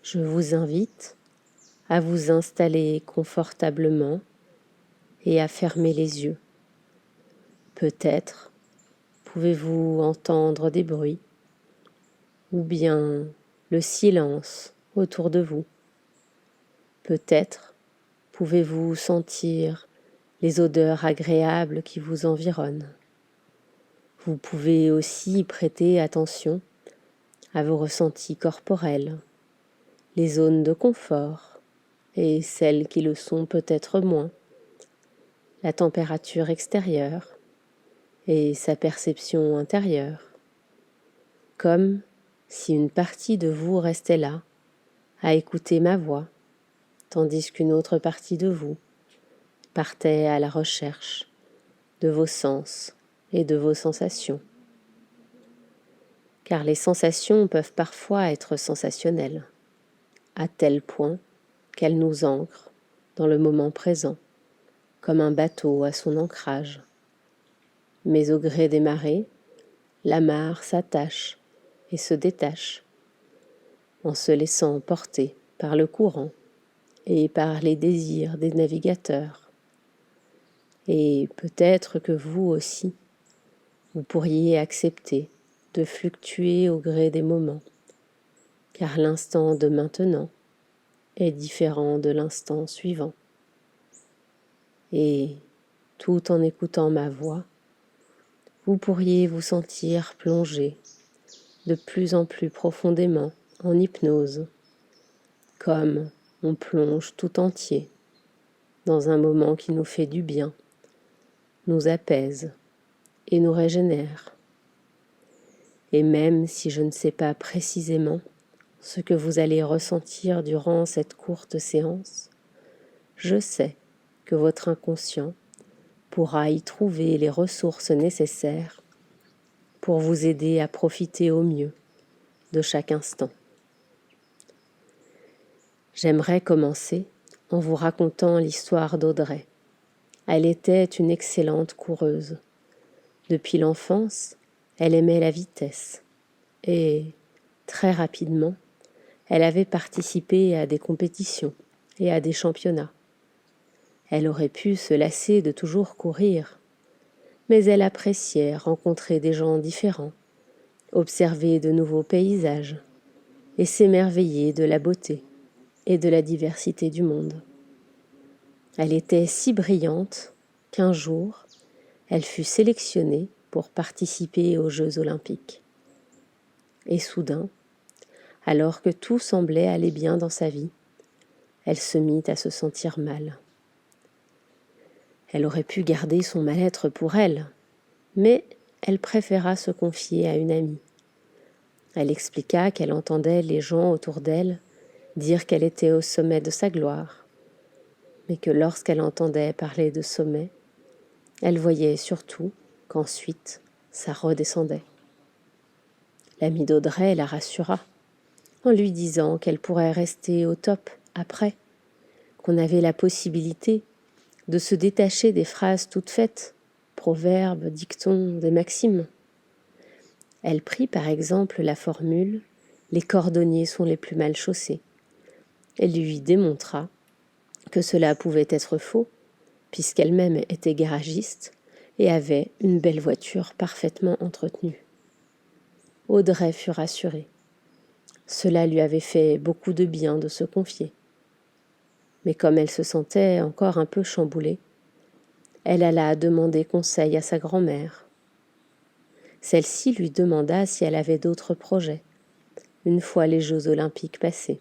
je vous invite à vous installer confortablement et à fermer les yeux. Peut-être pouvez-vous entendre des bruits ou bien le silence autour de vous. Peut-être pouvez-vous sentir les odeurs agréables qui vous environnent. Vous pouvez aussi prêter attention à vos ressentis corporels, les zones de confort et celles qui le sont peut-être moins, la température extérieure et sa perception intérieure, comme si une partie de vous restait là, à écouter ma voix, tandis qu'une autre partie de vous partait à la recherche de vos sens et de vos sensations. Car les sensations peuvent parfois être sensationnelles, à tel point qu'elles nous ancrent dans le moment présent, comme un bateau à son ancrage. Mais au gré des marées, l'amarre s'attache et se détache, en se laissant porter par le courant et par les désirs des navigateurs. Et peut-être que vous aussi, vous pourriez accepter de fluctuer au gré des moments, car l'instant de maintenant est différent de l'instant suivant. Et tout en écoutant ma voix, vous pourriez vous sentir plongé de plus en plus profondément en hypnose, comme on plonge tout entier dans un moment qui nous fait du bien, nous apaise et nous régénère. Et même si je ne sais pas précisément ce que vous allez ressentir durant cette courte séance, je sais que votre inconscient pourra y trouver les ressources nécessaires pour vous aider à profiter au mieux de chaque instant. J'aimerais commencer en vous racontant l'histoire d'Audrey. Elle était une excellente coureuse. Depuis l'enfance, elle aimait la vitesse et, très rapidement, elle avait participé à des compétitions et à des championnats. Elle aurait pu se lasser de toujours courir, mais elle appréciait rencontrer des gens différents, observer de nouveaux paysages et s'émerveiller de la beauté et de la diversité du monde. Elle était si brillante qu'un jour, elle fut sélectionnée pour participer aux Jeux olympiques. Et soudain, alors que tout semblait aller bien dans sa vie, elle se mit à se sentir mal. Elle aurait pu garder son mal-être pour elle, mais elle préféra se confier à une amie. Elle expliqua qu'elle entendait les gens autour d'elle dire qu'elle était au sommet de sa gloire, mais que lorsqu'elle entendait parler de sommet, elle voyait surtout qu'ensuite ça redescendait. L'amie d'Audrey la rassura en lui disant qu'elle pourrait rester au top après, qu'on avait la possibilité de se détacher des phrases toutes faites, proverbes, dictons, des maximes. Elle prit par exemple la formule « les cordonniers sont les plus mal chaussés » et lui démontra que cela pouvait être faux, puisqu'elle-même était garagiste et avait une belle voiture parfaitement entretenue. Audrey fut rassurée. Cela lui avait fait beaucoup de bien de se confier. Mais comme elle se sentait encore un peu chamboulée, elle alla demander conseil à sa grand-mère. Celle-ci lui demanda si elle avait d'autres projets, une fois les Jeux olympiques passés.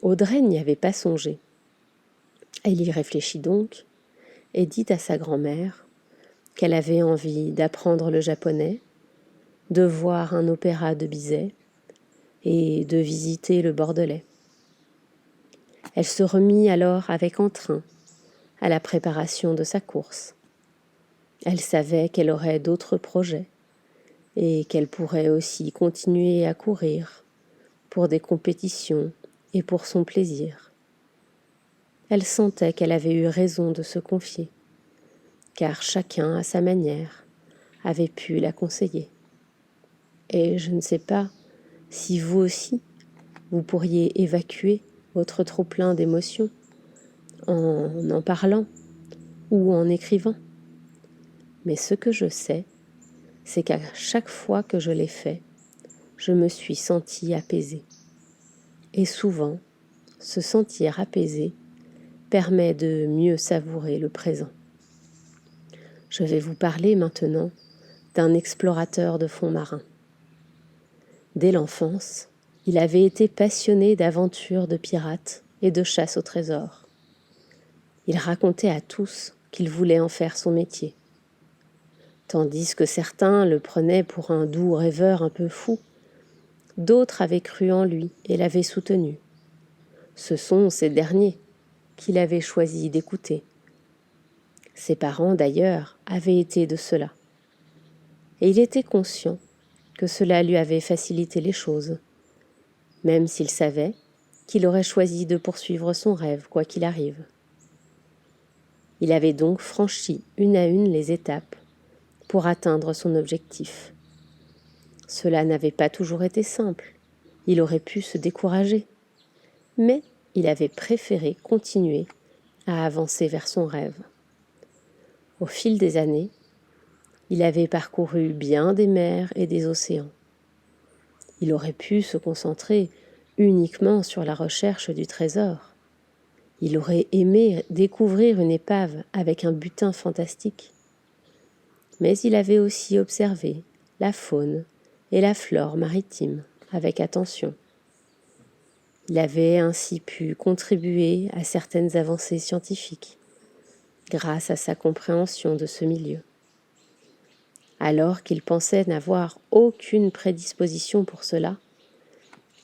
Audrey n'y avait pas songé. Elle y réfléchit donc et dit à sa grand-mère qu'elle avait envie d'apprendre le japonais, de voir un opéra de Bizet et de visiter le Bordelais. Elle se remit alors avec entrain à la préparation de sa course. Elle savait qu'elle aurait d'autres projets et qu'elle pourrait aussi continuer à courir pour des compétitions et pour son plaisir. Elle sentait qu'elle avait eu raison de se confier, car chacun, à sa manière, avait pu la conseiller. Et je ne sais pas si vous aussi, Vous pourriez évacuer votre trop-plein d'émotions en parlant ou en écrivant. Mais ce que je sais, c'est qu'à chaque fois que je l'ai fait, je me suis sentie apaisée. Et souvent, se sentir apaisé permet de mieux savourer le présent. Je vais vous parler maintenant d'un explorateur de fonds marins. Dès l'enfance, il avait été passionné d'aventures de pirates et de chasse au trésor. Il racontait à tous qu'il voulait en faire son métier. Tandis que certains le prenaient pour un doux rêveur un peu fou, d'autres avaient cru en lui et l'avaient soutenu. Ce sont ces derniers qu'il avait choisi d'écouter. Ses parents, d'ailleurs, avaient été de cela. Et il était conscient que cela lui avait facilité les choses, même s'il savait qu'il aurait choisi de poursuivre son rêve, quoi qu'il arrive. Il avait donc franchi une à une les étapes pour atteindre son objectif. Cela n'avait pas toujours été simple, il aurait pu se décourager, mais il avait préféré continuer à avancer vers son rêve. Au fil des années, il avait parcouru bien des mers et des océans. Il aurait pu se concentrer uniquement sur la recherche du trésor. Il aurait aimé découvrir une épave avec un butin fantastique. Mais il avait aussi observé la faune et la flore maritime avec attention. Il avait ainsi pu contribuer à certaines avancées scientifiques grâce à sa compréhension de ce milieu. Alors qu'il pensait n'avoir aucune prédisposition pour cela,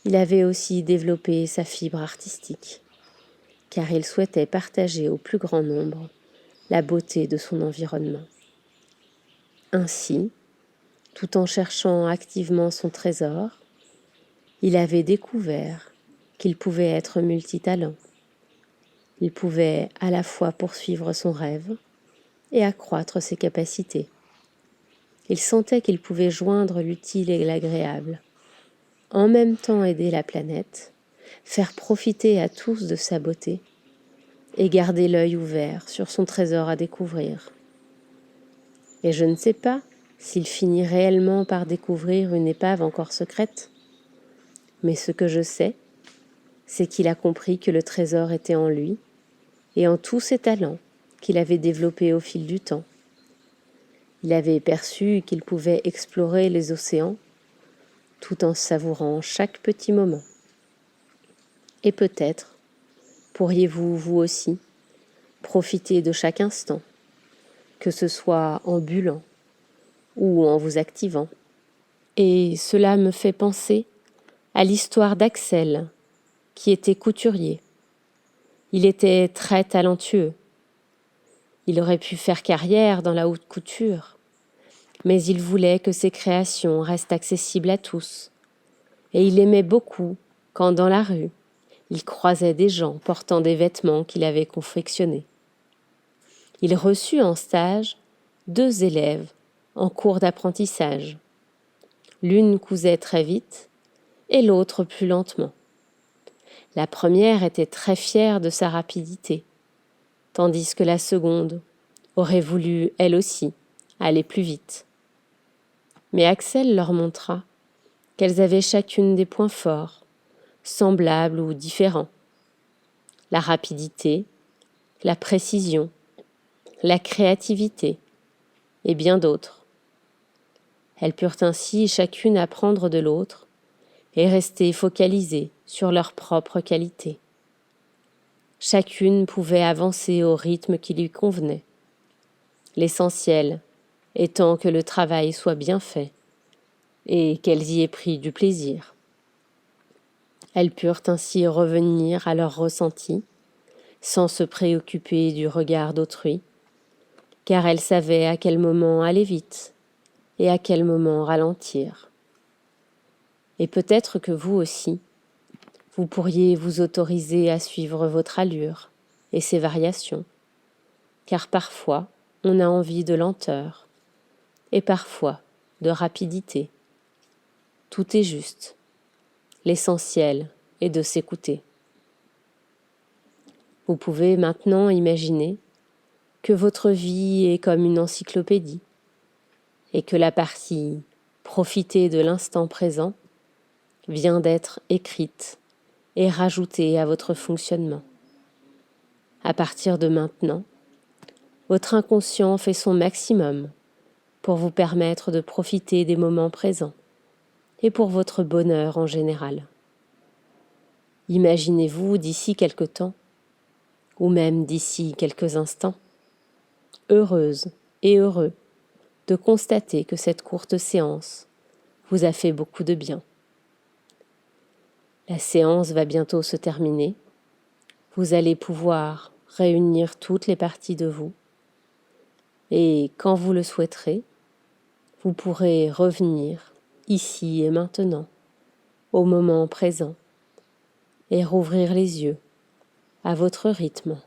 il avait aussi développé sa fibre artistique, car il souhaitait partager au plus grand nombre la beauté de son environnement. Ainsi, tout en cherchant activement son trésor, il avait découvert qu'il pouvait être multitalent. Il pouvait à la fois poursuivre son rêve et accroître ses capacités. Il sentait qu'il pouvait joindre l'utile et l'agréable, en même temps aider la planète, faire profiter à tous de sa beauté et garder l'œil ouvert sur son trésor à découvrir. Et je ne sais pas s'il finit réellement par découvrir une épave encore secrète, mais ce que je sais, c'est qu'il a compris que le trésor était en lui et en tous ses talents qu'il avait développés au fil du temps. Il avait perçu qu'il pouvait explorer les océans tout en savourant chaque petit moment. Et peut-être pourriez-vous, vous aussi, profiter de chaque instant, que ce soit en bullant ou en vous activant. Et cela me fait penser à l'histoire d'Axel, qui était couturier. Il était très talentueux. Il aurait pu faire carrière dans la haute couture, mais il voulait que ses créations restent accessibles à tous. Et il aimait beaucoup quand, dans la rue, il croisait des gens portant des vêtements qu'il avait confectionnés. Il reçut en stage 2 élèves en cours d'apprentissage. L'une cousait très vite et l'autre plus lentement. La première était très fière de sa rapidité, tandis que la seconde aurait voulu, elle aussi, aller plus vite. Mais Axel leur montra qu'elles avaient chacune des points forts, semblables ou différents. La rapidité, la précision, la créativité et bien d'autres. Elles purent ainsi chacune apprendre de l'autre et rester focalisées sur leurs propres qualités. Chacune pouvait avancer au rythme qui lui convenait. L'essentiel étant que le travail soit bien fait et qu'elles y aient pris du plaisir. Elles purent ainsi revenir à leur ressenti sans se préoccuper du regard d'autrui, car elles savaient à quel moment aller vite et à quel moment ralentir. Et peut-être que vous aussi, vous pourriez vous autoriser à suivre votre allure et ses variations, car parfois on a envie de lenteur et parfois de rapidité. Tout est juste. L'essentiel et de s'écouter. Vous pouvez maintenant imaginer que votre vie est comme une encyclopédie et que la partie « Profiter de l'instant présent » vient d'être écrite et rajoutée à votre fonctionnement. À partir de maintenant, votre inconscient fait son maximum pour vous permettre de profiter des moments présents et pour votre bonheur en général. Imaginez-vous d'ici quelque temps, ou même d'ici quelques instants, heureuse et heureux de constater que cette courte séance vous a fait beaucoup de bien. La séance va bientôt se terminer. Vous allez pouvoir réunir toutes les parties de vous et quand vous le souhaiterez, vous pourrez revenir ici et maintenant, au moment présent, et rouvrir les yeux à votre rythme.